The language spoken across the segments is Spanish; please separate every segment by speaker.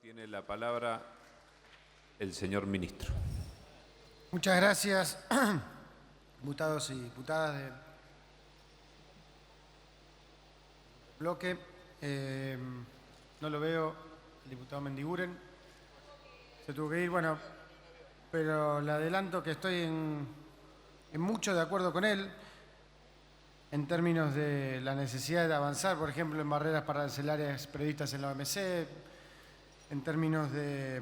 Speaker 1: Tiene la palabra el señor ministro.
Speaker 2: Muchas gracias, diputados y diputadas del bloque. No lo veo, el diputado Mendiguren. Se tuvo que ir, bueno, pero le adelanto que estoy en mucho de acuerdo con él en términos de la necesidad de avanzar, por ejemplo, en barreras arancelarias previstas en la OMC, en términos de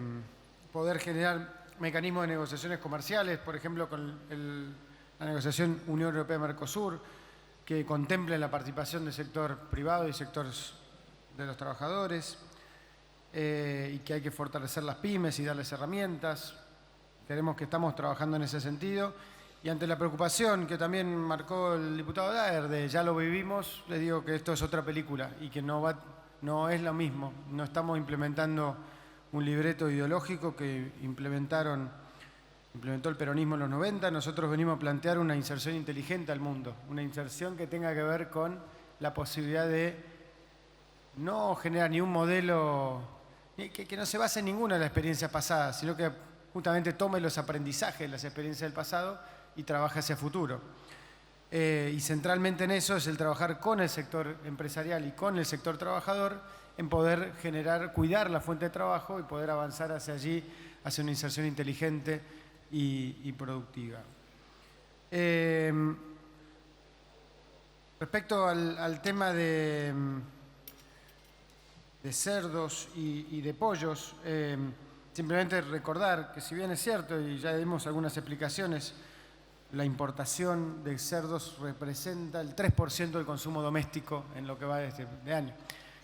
Speaker 2: poder generar mecanismos de negociaciones comerciales, por ejemplo, con la negociación Unión Europea-Mercosur, que contemplen la participación del sector privado y sectores de los trabajadores, y que hay que fortalecer las pymes y darles herramientas. Creemos que estamos trabajando en ese sentido. Y ante la preocupación que también marcó el diputado Daer de ya lo vivimos, le digo que esto es otra película y que no es lo mismo. No estamos implementando un libreto ideológico que implementó el peronismo en los 90. Nosotros venimos a plantear una inserción inteligente al mundo, una inserción que tenga que ver con la posibilidad de no generar ni un modelo que no se base en ninguna de las experiencias pasadas, sino que justamente tome los aprendizajes de las experiencias del pasado y trabaje hacia futuro. Y centralmente en eso es el trabajar con el sector empresarial y con el sector trabajador en poder cuidar la fuente de trabajo y poder avanzar hacia allí, hacia una inserción inteligente y productiva. Respecto al tema de cerdos y de pollos, simplemente recordar que si bien es cierto, y ya dimos algunas explicaciones, la importación de cerdos representa el 3% del consumo doméstico en lo que va de año.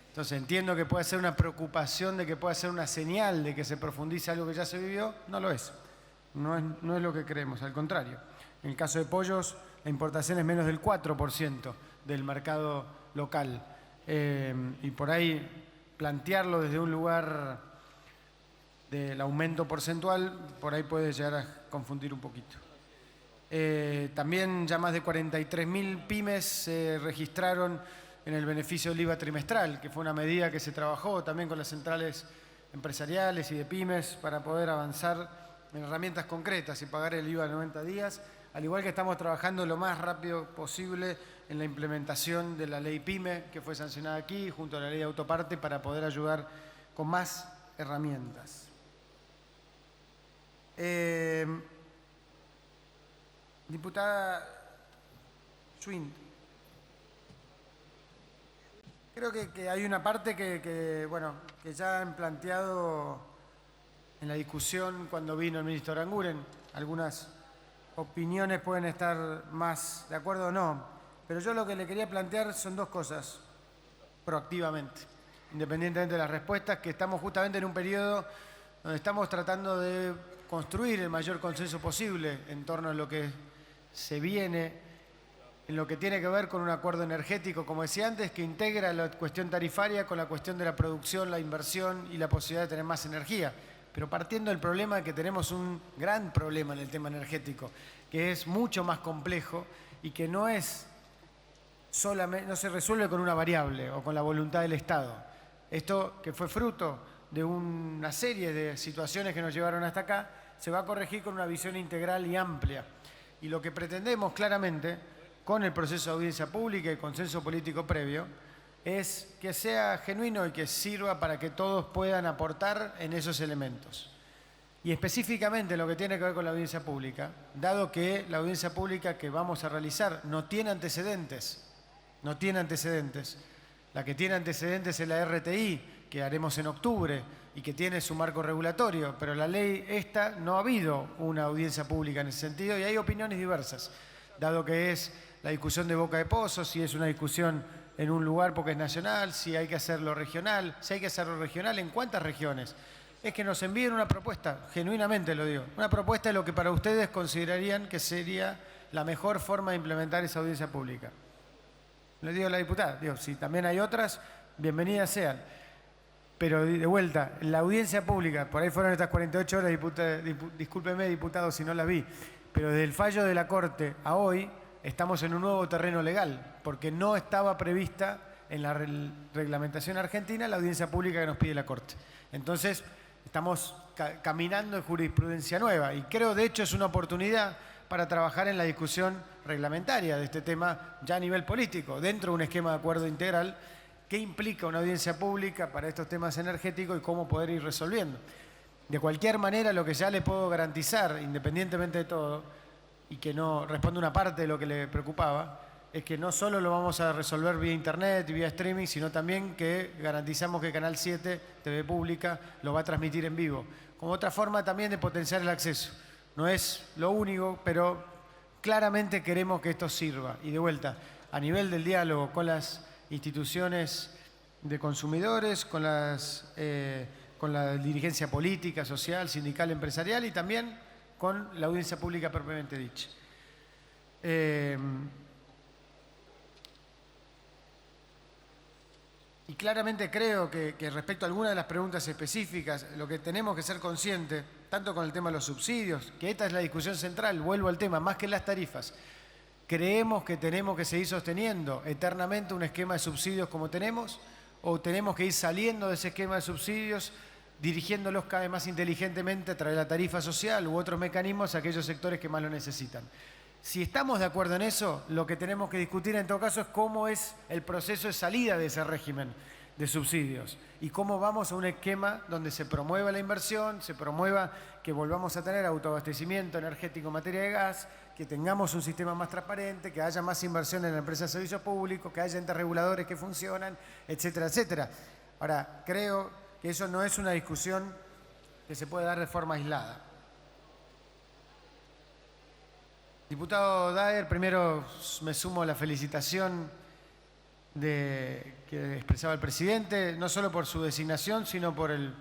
Speaker 2: Entonces entiendo que puede ser una preocupación de que pueda ser una señal de que se profundice algo que ya se vivió. No lo es. No es lo que creemos, al contrario. En el caso de pollos, la importación es menos del 4% del mercado local. Y por ahí plantearlo desde un lugar del aumento porcentual, por ahí puede llegar a confundir un poquito. También ya más de 43.000 pymes se registraron en el beneficio del IVA trimestral, que fue una medida que se trabajó también con las centrales empresariales y de pymes para poder avanzar en herramientas concretas y pagar el IVA de 90 días, al igual que estamos trabajando lo más rápido posible en la implementación de la ley PYME, que fue sancionada aquí, junto a la ley de autoparte, para poder ayudar con más herramientas. Diputada Schwind, creo que hay una parte que ya han planteado en la discusión cuando vino el ministro Aranguren. Algunas opiniones pueden estar más de acuerdo o no, pero yo lo que le quería plantear son dos cosas proactivamente, independientemente de las respuestas, que estamos justamente en un periodo donde estamos tratando de construir el mayor consenso posible en torno a lo que se viene, en lo que tiene que ver con un acuerdo energético, como decía antes, que integra la cuestión tarifaria con la cuestión de la producción, la inversión y la posibilidad de tener más energía. Pero partiendo del problema de que tenemos un gran problema en el tema energético, que es mucho más complejo y que no se resuelve con una variable o con la voluntad del Estado. Esto, que fue fruto de una serie de situaciones que nos llevaron hasta acá, se va a corregir con una visión integral y amplia. Y lo que pretendemos claramente, con el proceso de audiencia pública y consenso político previo, es que sea genuino y que sirva para que todos puedan aportar en esos elementos. Y específicamente lo que tiene que ver con la audiencia pública, dado que la audiencia pública que vamos a realizar no tiene antecedentes, la que tiene antecedentes es la RTI, que haremos en octubre y que tiene su marco regulatorio, pero la ley esta no ha habido una audiencia pública en ese sentido y hay opiniones diversas, dado que es la discusión de boca de pozo, si es una discusión en un lugar porque es nacional, si hay que hacerlo regional, ¿en cuántas regiones? Es que nos envíen una propuesta, genuinamente lo digo, una propuesta de lo que para ustedes considerarían que sería la mejor forma de implementar esa audiencia pública. Le digo a la diputada, si también hay otras, bienvenidas sean. Pero de vuelta, la audiencia pública, por ahí fueron estas 48 horas, discúlpeme, diputado, si no las vi, pero desde el fallo de la Corte a hoy estamos en un nuevo terreno legal, porque no estaba prevista en la reglamentación argentina la audiencia pública que nos pide la Corte. Entonces, estamos caminando en jurisprudencia nueva y creo, de hecho, es una oportunidad para trabajar en la discusión reglamentaria de este tema ya a nivel político, dentro de un esquema de acuerdo integral que implica una audiencia pública para estos temas energéticos y cómo poder ir resolviendo. De cualquier manera, lo que ya le puedo garantizar, independientemente de todo, y que no responde una parte de lo que le preocupaba, es que no solo lo vamos a resolver vía internet y vía streaming, sino también que garantizamos que Canal 7, TV Pública, lo va a transmitir en vivo. Como otra forma también de potenciar el acceso. No es lo único, pero claramente queremos que esto sirva. Y de vuelta, a nivel del diálogo con las instituciones de consumidores, con la dirigencia política, social, sindical, empresarial y también con la audiencia pública propiamente dicha. Y claramente creo que respecto a algunas de las preguntas específicas, lo que tenemos que ser conscientes, tanto con el tema de los subsidios, que esta es la discusión central, vuelvo al tema, más que las tarifas, creemos que tenemos que seguir sosteniendo eternamente un esquema de subsidios como tenemos, o tenemos que ir saliendo de ese esquema de subsidios, dirigiéndolos cada vez más inteligentemente a través de la tarifa social u otros mecanismos a aquellos sectores que más lo necesitan. Si estamos de acuerdo en eso, lo que tenemos que discutir en todo caso es cómo es el proceso de salida de ese régimen de subsidios y cómo vamos a un esquema donde se promueva la inversión, se promueva que volvamos a tener autoabastecimiento energético en materia de gas, que tengamos un sistema más transparente, que haya más inversión en la empresa de servicios públicos, que haya entes reguladores que funcionan, etcétera, etcétera. Ahora, creo que eso no es una discusión que se puede dar de forma aislada. Diputado Daer, primero me sumo a la felicitación que expresaba el presidente, no solo por su designación, sino por el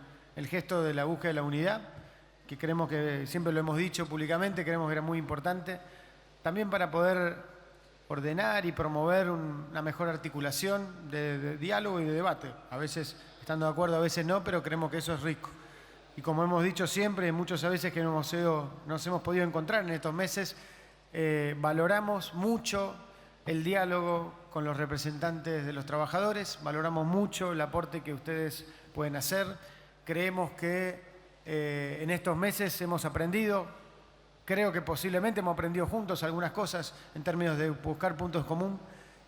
Speaker 2: gesto de la búsqueda de la unidad, que creemos que, siempre lo hemos dicho públicamente, creemos que era muy importante, también para poder ordenar y promover una mejor articulación de diálogo y de debate, a veces estando de acuerdo, a veces no, pero creemos que eso es rico. Y como hemos dicho siempre, muchas veces que nos hemos podido encontrar en estos meses, valoramos mucho el diálogo con los representantes de los trabajadores, valoramos mucho el aporte que ustedes pueden hacer. Creemos que en estos meses hemos aprendido, creo que posiblemente hemos aprendido juntos algunas cosas en términos de buscar puntos comunes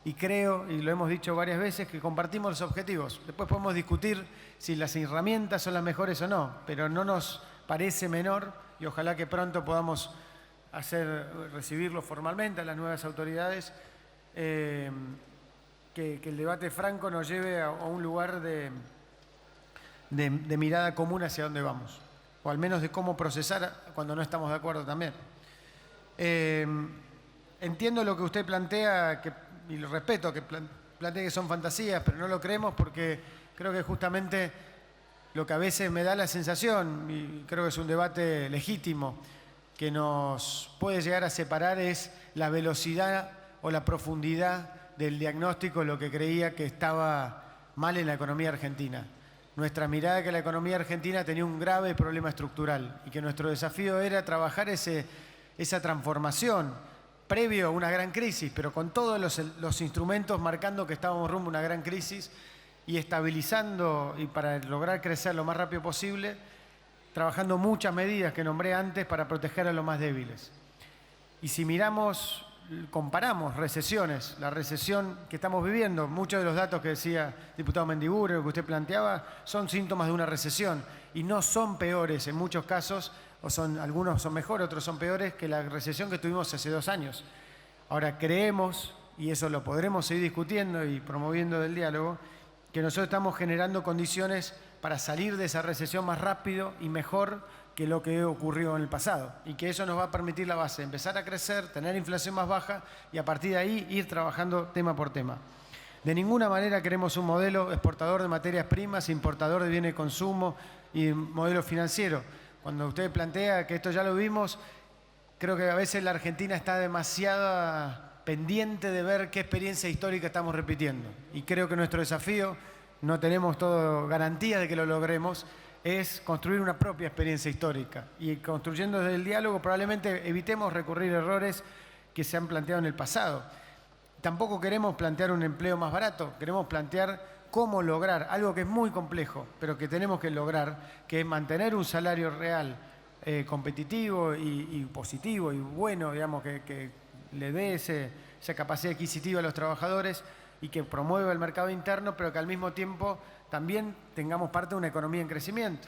Speaker 2: y creo, y lo hemos dicho varias veces, que compartimos los objetivos. Después podemos discutir si las herramientas son las mejores o no, pero no nos parece menor y ojalá que pronto podamos recibirlo formalmente a las nuevas autoridades, que el debate franco nos lleve a un lugar de mirada común hacia dónde vamos, o al menos de cómo procesar cuando no estamos de acuerdo también. Entiendo lo que usted plantea, y lo respeto, que plantea que son fantasías, pero no lo creemos porque creo que justamente lo que a veces me da la sensación, y creo que es un debate legítimo, que nos puede llegar a separar es la velocidad o la profundidad del diagnóstico de lo que creía que estaba mal en la economía argentina. Nuestra mirada es que la economía argentina tenía un grave problema estructural y que nuestro desafío era trabajar esa transformación previo a una gran crisis, pero con todos los instrumentos marcando que estábamos rumbo a una gran crisis y estabilizando y para lograr crecer lo más rápido posible, trabajando muchas medidas que nombré antes para proteger a los más débiles. Y si comparamos recesiones, la recesión que estamos viviendo, muchos de los datos que decía el diputado Mendiguren, que usted planteaba, son síntomas de una recesión y no son peores en muchos casos, algunos son mejores, otros son peores que la recesión que tuvimos hace 2 años. Ahora creemos, y eso lo podremos seguir discutiendo y promoviendo del diálogo, que nosotros estamos generando condiciones para salir de esa recesión más rápido y mejor que lo que ocurrió en el pasado. Y que eso nos va a permitir la base, empezar a crecer, tener inflación más baja y a partir de ahí ir trabajando tema por tema. De ninguna manera queremos un modelo exportador de materias primas, importador de bienes de consumo y modelo financiero. Cuando usted plantea que esto ya lo vimos, creo que a veces la Argentina está demasiado pendiente de ver qué experiencia histórica estamos repitiendo. Y creo que nuestro desafío, no tenemos todo garantía de que lo logremos, es construir una propia experiencia histórica. Y construyendo desde el diálogo probablemente evitemos recurrir a errores que se han planteado en el pasado. tampoco queremos plantear un empleo más barato, queremos plantear cómo lograr algo que es muy complejo, pero que tenemos que lograr, que es mantener un salario real competitivo y positivo y bueno, digamos, que le dé esa capacidad adquisitiva a los trabajadores y que promueva el mercado interno, pero que al mismo tiempo también tengamos parte de una economía en crecimiento.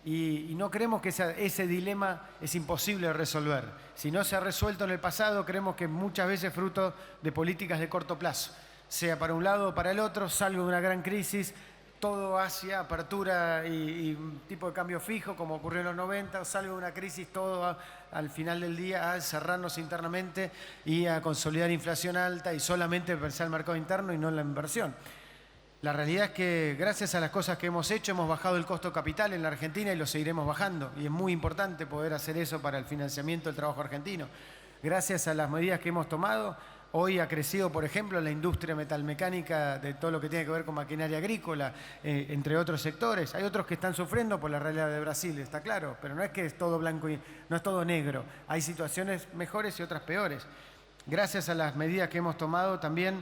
Speaker 2: Y no creemos que ese dilema es imposible de resolver. Si no se ha resuelto en el pasado, creemos que muchas veces es fruto de políticas de corto plazo, sea para un lado o para el otro, salgo de una gran crisis, todo hacia apertura y un tipo de cambio fijo, como ocurrió en los 90, o salgo de una crisis, todo al final del día a cerrarnos internamente y a consolidar inflación alta y solamente pensar el mercado interno y no en la inversión. La realidad es que gracias a las cosas que hemos hecho hemos bajado el costo capital en la Argentina y lo seguiremos bajando. Y es muy importante poder hacer eso para el financiamiento del trabajo argentino. Gracias a las medidas que hemos tomado, hoy ha crecido, por ejemplo, la industria metalmecánica de todo lo que tiene que ver con maquinaria agrícola, entre otros sectores. Hay otros que están sufriendo por la realidad de Brasil, está claro, pero no es que es todo blanco y no es todo negro. Hay situaciones mejores y otras peores. Gracias a las medidas que hemos tomado también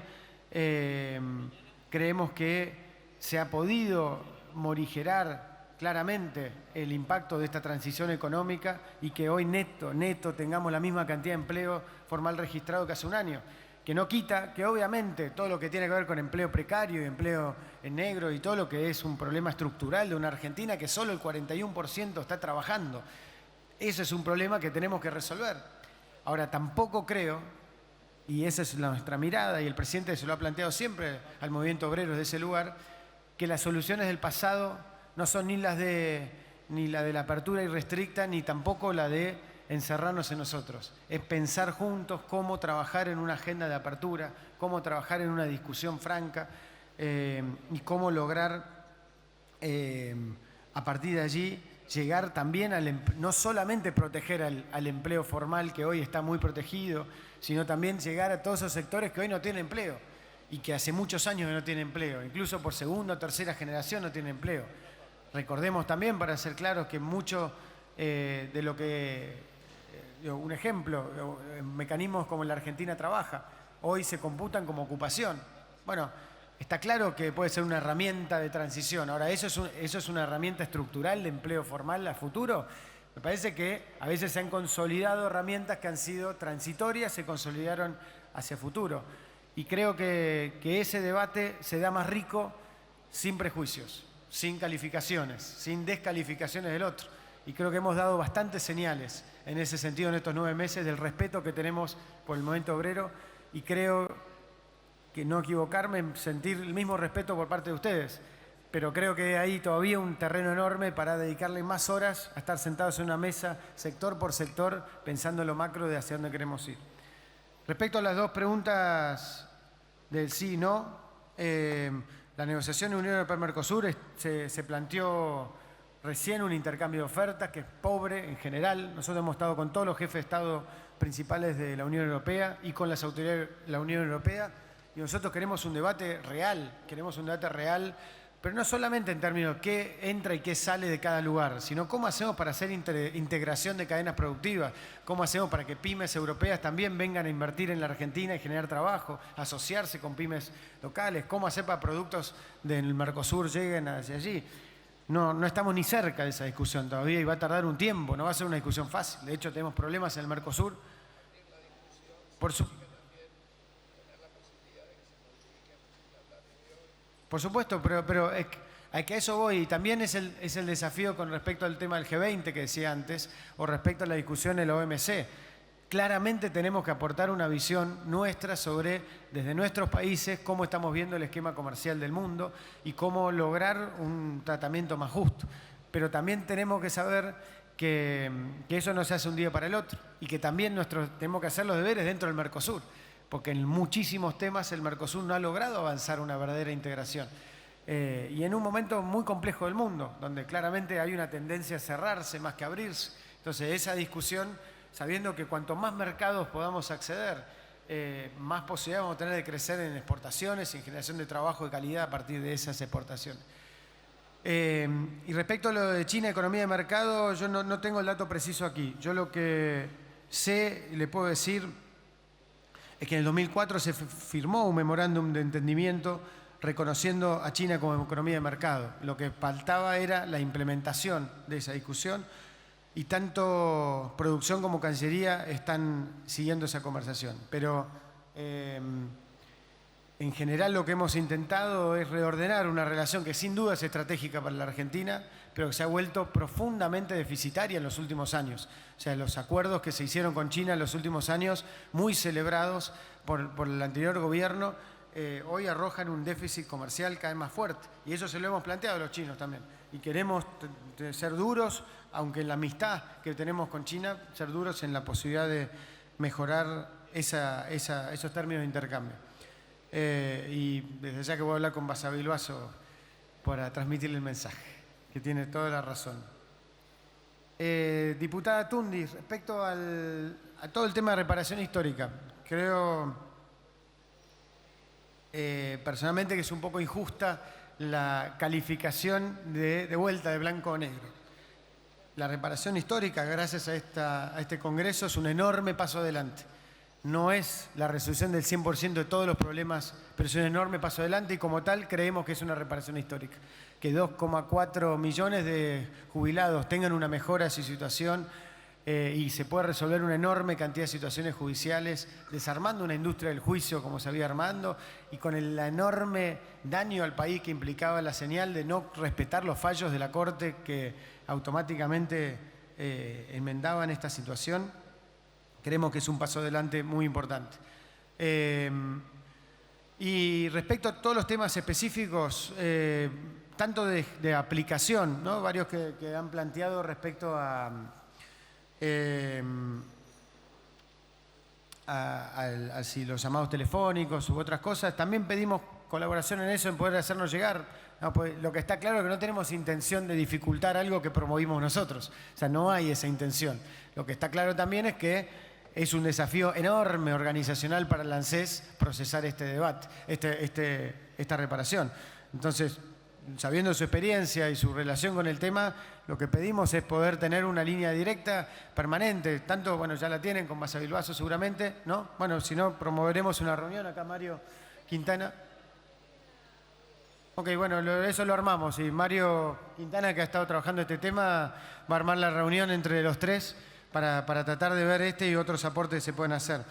Speaker 2: creemos que se ha podido morigerar claramente el impacto de esta transición económica y que hoy neto tengamos la misma cantidad de empleo formal registrado que hace un año. Que no quita que obviamente todo lo que tiene que ver con empleo precario y empleo en negro y todo lo que es un problema estructural de una Argentina que solo el 41% está trabajando. Eso es un problema que tenemos que resolver. Ahora, tampoco creo, y esa es nuestra mirada, y el presidente se lo ha planteado siempre al movimiento obrero desde ese lugar, que las soluciones del pasado no son ni la de la apertura irrestricta, ni tampoco la de encerrarnos en nosotros. Es pensar juntos cómo trabajar en una agenda de apertura, cómo trabajar en una discusión franca y cómo lograr a partir de allí llegar también no solamente proteger al empleo formal que hoy está muy protegido, sino también llegar a todos esos sectores que hoy no tienen empleo y que hace muchos años que no tienen empleo, incluso por segunda o tercera generación no tienen empleo. Recordemos también, para ser claros, que mucho de lo que, un ejemplo, mecanismos como la Argentina Trabaja, hoy se computan como ocupación. Bueno, está claro que puede ser una herramienta de transición. Ahora, ¿eso es una herramienta estructural de empleo formal a futuro? Me parece que a veces se han consolidado herramientas que han sido transitorias, se consolidaron hacia futuro. Y creo que ese debate se da más rico sin prejuicios, sin calificaciones, sin descalificaciones del otro. Y creo que hemos dado bastantes señales en ese sentido en estos 9 meses del respeto que tenemos por el movimiento obrero y creo que no equivocarme en sentir el mismo respeto por parte de ustedes. Pero creo que hay todavía un terreno enorme para dedicarle más horas a estar sentados en una mesa, sector por sector, pensando en lo macro de hacia dónde queremos ir. Respecto a las dos preguntas del sí y no, la negociación de Unión Europea-Mercosur se planteó recién un intercambio de ofertas que es pobre en general. Nosotros hemos estado con todos los jefes de Estado principales de la Unión Europea y con las autoridades de la Unión Europea y nosotros queremos un debate real, pero no solamente en términos de qué entra y qué sale de cada lugar, sino cómo hacemos para hacer integración de cadenas productivas, cómo hacemos para que pymes europeas también vengan a invertir en la Argentina y generar trabajo, asociarse con pymes locales, cómo hacer para productos del Mercosur lleguen hacia allí. No estamos ni cerca de esa discusión todavía y va a tardar un tiempo, no va a ser una discusión fácil. De hecho, tenemos problemas en el Mercosur. Por supuesto, pero a que eso voy. Y también es el desafío con respecto al tema del G20 que decía antes, o respecto a la discusión en la OMC. Claramente tenemos que aportar una visión nuestra sobre, desde nuestros países, cómo estamos viendo el esquema comercial del mundo y cómo lograr un tratamiento más justo. Pero también tenemos que saber que eso no se hace un día para el otro y que también tenemos que hacer los deberes dentro del Mercosur, porque en muchísimos temas el Mercosur no ha logrado avanzar una verdadera integración. Y en un momento muy complejo del mundo, donde claramente hay una tendencia a cerrarse más que abrirse. Entonces, esa discusión, sabiendo que cuanto más mercados podamos acceder, más posibilidades vamos a tener de crecer en exportaciones y en generación de trabajo de calidad a partir de esas exportaciones. Y respecto a lo de China, economía de mercado, yo no tengo el dato preciso aquí. Yo lo que sé, le puedo decir, es que en el 2004 se firmó un memorándum de entendimiento reconociendo a China como economía de mercado. Lo que faltaba era la implementación de esa discusión y tanto producción como Cancillería están siguiendo esa conversación. Pero en general lo que hemos intentado es reordenar una relación que sin duda es estratégica para la Argentina, pero que se ha vuelto profundamente deficitaria en los últimos años. O sea, los acuerdos que se hicieron con China en los últimos años, muy celebrados por el anterior gobierno, hoy arrojan un déficit comercial cada vez más fuerte. Y eso se lo hemos planteado a los chinos también. Y queremos ser duros, aunque en la amistad que tenemos con China, ser duros en la posibilidad de mejorar esos términos de intercambio. Y desde ya que voy a hablar con Basavilbaso para transmitirle el mensaje, que tiene toda la razón. Diputada Tundi, respecto a todo el tema de reparación histórica, creo personalmente que es un poco injusta la calificación de vuelta de blanco o negro. La reparación histórica, gracias a este Congreso, es un enorme paso adelante. No es la resolución del 100% de todos los problemas, pero es un enorme paso adelante y como tal creemos que es una reparación histórica. Que 2,4 millones de jubilados tengan una mejora de su situación y se puede resolver una enorme cantidad de situaciones judiciales, desarmando una industria del juicio como se había armando y con el enorme daño al país que implicaba la señal de no respetar los fallos de la Corte que automáticamente enmendaban esta situación. Creemos que es un paso adelante muy importante. Y respecto a todos los temas específicos, tanto de aplicación, ¿no? Varios que han planteado respecto a si los llamados telefónicos u otras cosas, también pedimos colaboración en eso, en poder hacernos llegar. No, pues lo que está claro es que no tenemos intención de dificultar algo que promovimos nosotros. O sea, no hay esa intención. Lo que está claro también es que es un desafío enorme organizacional para el ANSES procesar este debate, esta reparación. Entonces, sabiendo su experiencia y su relación con el tema, lo que pedimos es poder tener una línea directa permanente. Tanto, bueno, ya la tienen con Basavilbaso seguramente, ¿no? Bueno, si no, promoveremos una reunión acá, Mario Quintana. Ok, bueno, eso lo armamos. Y Mario Quintana, que ha estado trabajando este tema, va a armar la reunión entre los tres para tratar de ver y otros aportes que se pueden hacer.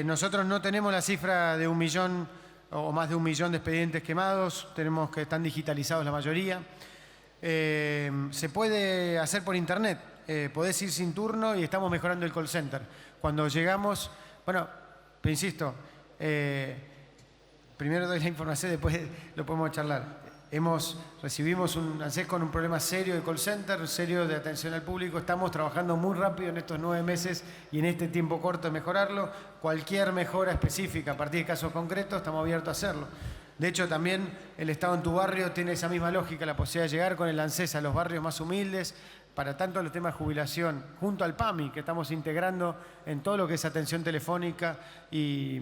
Speaker 2: Nosotros no tenemos la cifra de 1 millón o más de 1 millón de expedientes quemados, tenemos que están digitalizados la mayoría. Se puede hacer por internet, podés ir sin turno y estamos mejorando el call center. Cuando llegamos, bueno, pero insisto, primero doy la información, después lo podemos charlar. Recibimos un ANSES con un problema serio de call center, serio de atención al público. Estamos trabajando muy rápido en estos 9 meses y en este tiempo corto de mejorarlo. Cualquier mejora específica a partir de casos concretos, estamos abiertos a hacerlo. De hecho, también el Estado en tu barrio tiene esa misma lógica, la posibilidad de llegar con el ANSES a los barrios más humildes, para tanto los temas de jubilación, junto al PAMI, que estamos integrando en todo lo que es atención telefónica y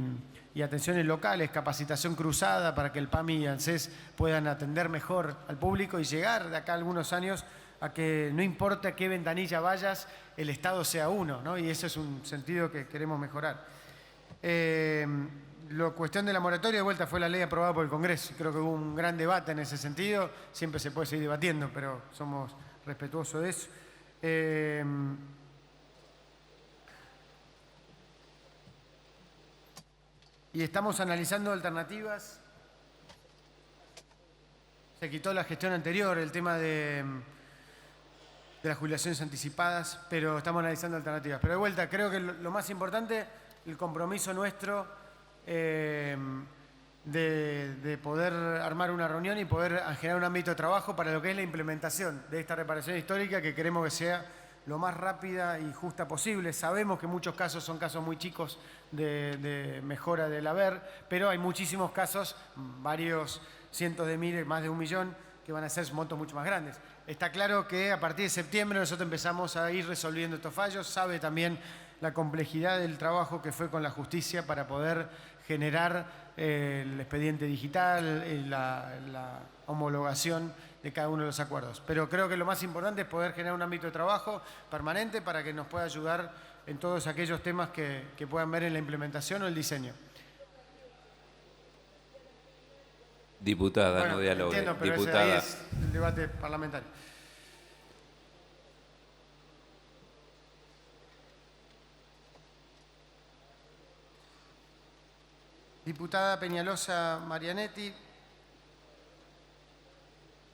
Speaker 2: atenciones locales, capacitación cruzada para que el PAMI y ANSES puedan atender mejor al público y llegar de acá a algunos años a que no importa qué ventanilla vayas, el Estado sea uno, ¿no? Y ese es un sentido que queremos mejorar. La cuestión de la moratoria, de vuelta, fue la ley aprobada por el Congreso. Creo que hubo un gran debate en ese sentido. Siempre se puede seguir debatiendo, pero somos respetuosos de eso. Y estamos analizando alternativas. Se quitó la gestión anterior, el tema de las jubilaciones anticipadas, pero estamos analizando alternativas. Pero de vuelta, creo que lo más importante, el compromiso nuestro de poder armar una reunión y poder generar un ámbito de trabajo para lo que es la implementación de esta reparación histórica, que queremos que sea lo más rápida y justa posible. Sabemos que muchos casos son casos muy chicos de mejora del haber, pero hay muchísimos casos, varios cientos de miles, más de 1 millón, que van a ser montos mucho más grandes. Está claro que a partir de septiembre nosotros empezamos a ir resolviendo estos fallos. Sabe también la complejidad del trabajo que fue con la justicia para poder generar el expediente digital, la homologación de cada uno de los acuerdos. Pero creo que lo más importante es poder generar un ámbito de trabajo permanente para que nos pueda ayudar en todos aquellos temas que puedan ver en la implementación o el diseño.
Speaker 1: Diputada,
Speaker 2: Bueno,
Speaker 1: no dialogue.
Speaker 2: entiendo, pero ese ahí es el debate parlamentario. Diputada Peñalosa Marianetti,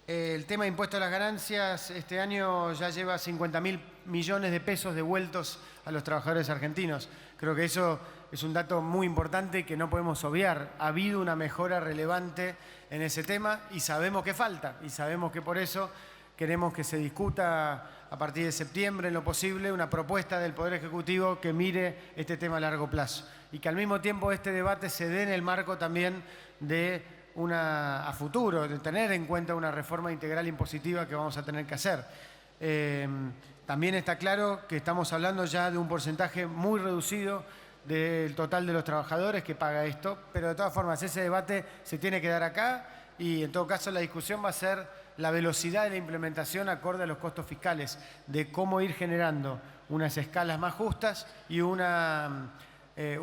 Speaker 2: el tema de impuesto a las ganancias este año ya lleva 50.000 millones de pesos devueltos a los trabajadores argentinos. Creo que eso es un dato muy importante que no podemos obviar. Ha habido una mejora relevante en ese tema y sabemos que falta. Y sabemos que por eso queremos que se discuta a partir de septiembre, en lo posible, una propuesta del Poder Ejecutivo que mire este tema a largo plazo. Y que al mismo tiempo este debate se dé en el marco también de a futuro, de tener en cuenta una reforma integral impositiva que vamos a tener que hacer. También está claro que estamos hablando ya de un porcentaje muy reducido del total de los trabajadores que paga esto, pero de todas formas ese debate se tiene que dar acá y en todo caso la discusión va a ser la velocidad de la implementación acorde a los costos fiscales, de cómo ir generando unas escalas más justas y un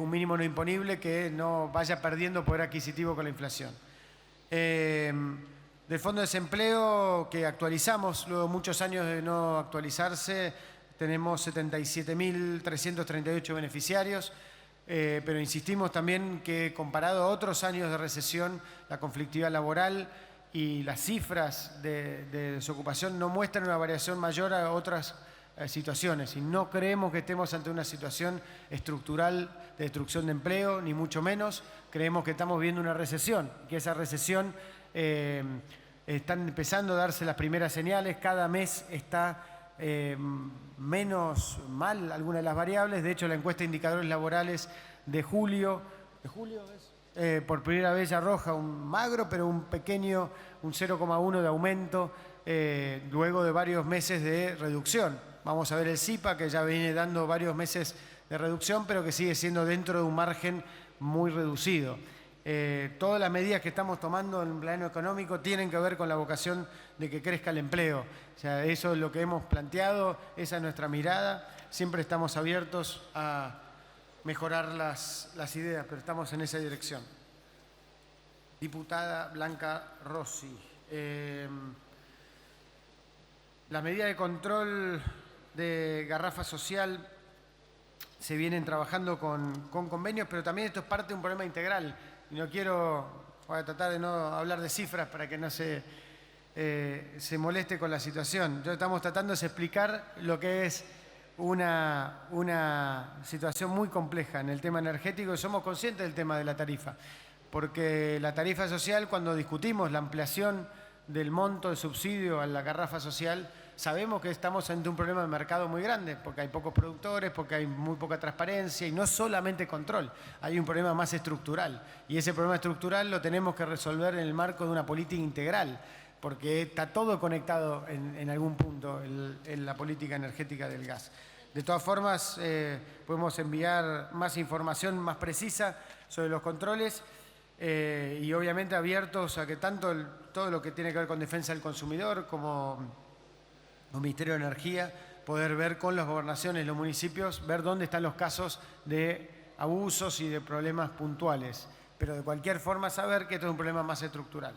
Speaker 2: mínimo no imponible que no vaya perdiendo poder adquisitivo con la inflación. Del Fondo de Desempleo que actualizamos, luego de muchos años de no actualizarse, tenemos 77.338 beneficiarios, pero insistimos también que comparado a otros años de recesión, la conflictividad laboral y las cifras de desocupación no muestran una variación mayor a otras situaciones y no creemos que estemos ante una situación estructural de destrucción de empleo, ni mucho menos. Creemos que estamos viendo una recesión, que esa recesión están empezando a darse las primeras señales, cada mes está menos mal alguna de las variables. De hecho, la encuesta de indicadores laborales de julio por primera vez arroja un magro, pero un pequeño, un 0,1 de aumento luego de varios meses de reducción. Vamos a ver el CIPA, que ya viene dando varios meses de reducción, pero que sigue siendo dentro de un margen muy reducido. Todas las medidas que estamos tomando en el plano económico tienen que ver con la vocación de que crezca el empleo. O sea, eso es lo que hemos planteado, esa es nuestra mirada. Siempre estamos abiertos a mejorar las ideas, pero estamos en esa dirección. Diputada Blanca Rossi. Las medidas de control de garrafa social se vienen trabajando con convenios, pero también esto es parte de un problema integral. Y no voy a tratar de no hablar de cifras para que no se moleste con la situación. Estamos tratando de explicar lo que es una situación muy compleja en el tema energético y somos conscientes del tema de la tarifa, porque la tarifa social, cuando discutimos la ampliación del monto de subsidio a la garrafa social, sabemos que estamos ante un problema de mercado muy grande, porque hay pocos productores, porque hay muy poca transparencia y no solamente control, hay un problema más estructural. Y ese problema estructural lo tenemos que resolver en el marco de una política integral, porque está todo conectado en algún punto en la política energética del gas. De todas formas, podemos enviar más información más precisa sobre los controles y obviamente abiertos a que todo lo que tiene que ver con defensa del consumidor como el Ministerio de Energía, poder ver con las gobernaciones, los municipios, ver dónde están los casos de abusos y de problemas puntuales. Pero de cualquier forma saber que esto es un problema más estructural.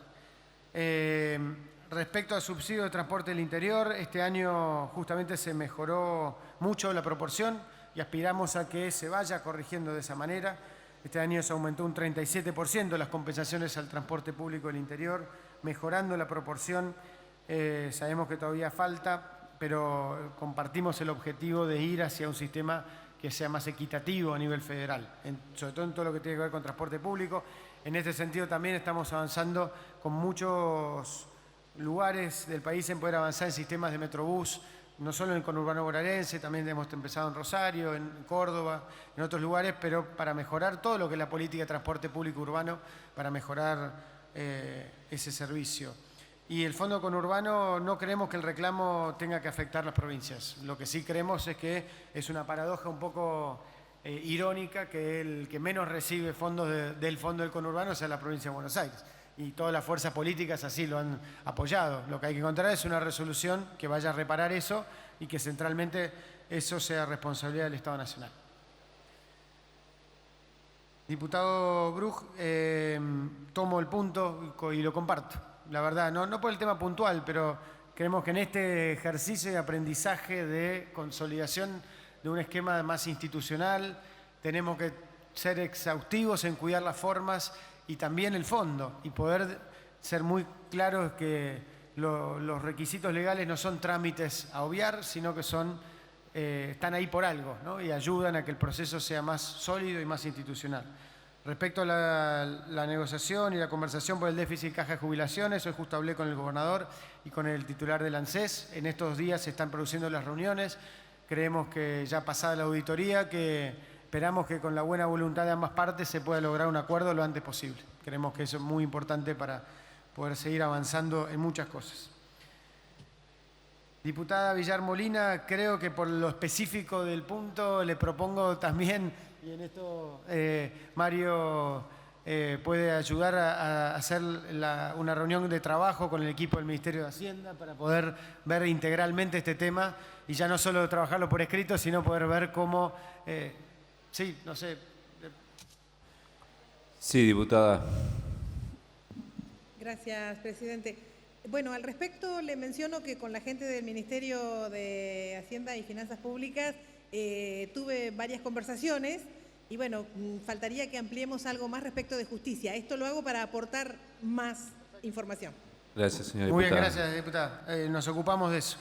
Speaker 2: Respecto al subsidio de transporte del interior, este año justamente se mejoró mucho la proporción y aspiramos a que se vaya corrigiendo de esa manera. Este año se aumentó un 37% las compensaciones al transporte público del interior, mejorando la proporción. Sabemos que todavía falta, pero compartimos el objetivo de ir hacia un sistema que sea más equitativo a nivel federal, sobre todo en todo lo que tiene que ver con transporte público. En este sentido también estamos avanzando con muchos lugares del país en poder avanzar en sistemas de Metrobús, no solo en el conurbano bonaerense, también hemos empezado en Rosario, en Córdoba, en otros lugares, pero para mejorar todo lo que es la política de transporte público urbano, para mejorar ese servicio. Y el fondo conurbano no creemos que el reclamo tenga que afectar las provincias. Lo que sí creemos es que es una paradoja un poco irónica que el que menos recibe fondos del fondo del conurbano sea la provincia de Buenos Aires. Y todas las fuerzas políticas así lo han apoyado. Lo que hay que encontrar es una resolución que vaya a reparar eso y que centralmente eso sea responsabilidad del Estado Nacional. Diputado Bruch, tomo el punto y lo comparto. La verdad, no por el tema puntual, pero creemos que en este ejercicio de aprendizaje de consolidación de un esquema más institucional, tenemos que ser exhaustivos en cuidar las formas y también el fondo, y poder ser muy claros que los requisitos legales no son trámites a obviar, sino que están ahí por algo, ¿no? Y ayudan a que el proceso sea más sólido y más institucional. Respecto a la negociación y la conversación por el déficit caja de jubilaciones, hoy justo hablé con el gobernador y con el titular del ANSES. En estos días se están produciendo las reuniones. Creemos que ya pasada la auditoría, que esperamos que con la buena voluntad de ambas partes se pueda lograr un acuerdo lo antes posible. Creemos que eso es muy importante para poder seguir avanzando en muchas cosas. Diputada Villar Molina, creo que por lo específico del punto le propongo también, y en esto Mario puede ayudar a hacer una reunión de trabajo con el equipo del Ministerio de Hacienda para poder ver integralmente este tema y ya no solo trabajarlo por escrito, sino poder ver cómo... sí, no sé.
Speaker 1: Sí, diputada.
Speaker 3: Gracias, presidente. Bueno, al respecto le menciono que con la gente del Ministerio de Hacienda y Finanzas Públicas tuve varias conversaciones y bueno, faltaría que ampliemos algo más respecto de justicia. Esto lo hago para aportar más información.
Speaker 1: Gracias, señora diputada.
Speaker 2: Muy bien, gracias, diputada. Nos ocupamos de eso.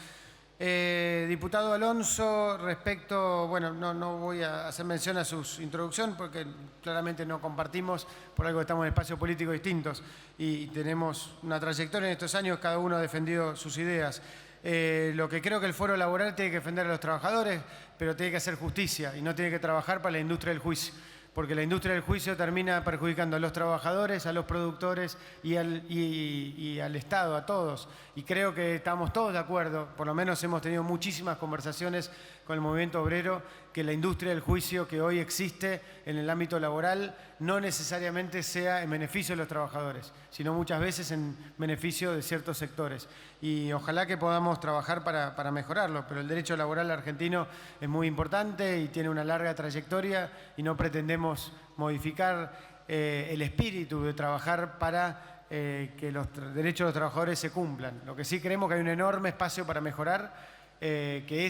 Speaker 2: Diputado Alonso, respecto, bueno, no voy a hacer mención a su introducción porque claramente no compartimos, por algo estamos en espacios políticos distintos y tenemos una trayectoria en estos años, cada uno ha defendido sus ideas. Lo que creo que el foro laboral tiene que defender a los trabajadores, pero tiene que hacer justicia y no tiene que trabajar para la industria del juicio, porque la industria del juicio termina perjudicando a los trabajadores, a los productores y al Estado, a todos. Y creo que estamos todos de acuerdo, por lo menos hemos tenido muchísimas conversaciones con el movimiento obrero, que la industria del juicio que hoy existe en el ámbito laboral no necesariamente sea en beneficio de los trabajadores, sino muchas veces en beneficio de ciertos sectores. Y ojalá que podamos trabajar para mejorarlo, pero el derecho laboral argentino es muy importante y tiene una larga trayectoria y no pretendemos modificar el espíritu de trabajar para que los derechos de los trabajadores se cumplan. Lo que sí creemos que hay un enorme espacio para mejorar, que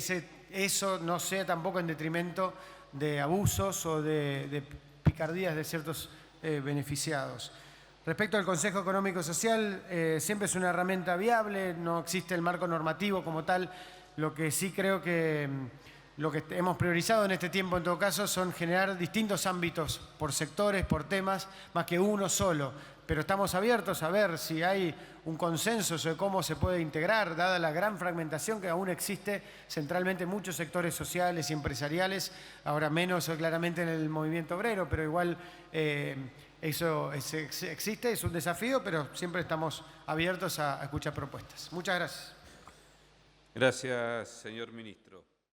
Speaker 2: eso no sea tampoco en detrimento de abusos o de picardías de ciertos beneficiados. Respecto al Consejo Económico y Social, siempre es una herramienta viable, no existe el marco normativo como tal. Lo que sí creo que lo que hemos priorizado en este tiempo, en todo caso, son generar distintos ámbitos por sectores, por temas, más que uno solo. Pero estamos abiertos a ver si hay un consenso sobre cómo se puede integrar, dada la gran fragmentación que aún existe centralmente en muchos sectores sociales y empresariales, ahora menos claramente en el movimiento obrero, pero igual eso existe, es un desafío, pero siempre estamos abiertos a escuchar propuestas. Muchas gracias.
Speaker 1: Gracias, señor ministro.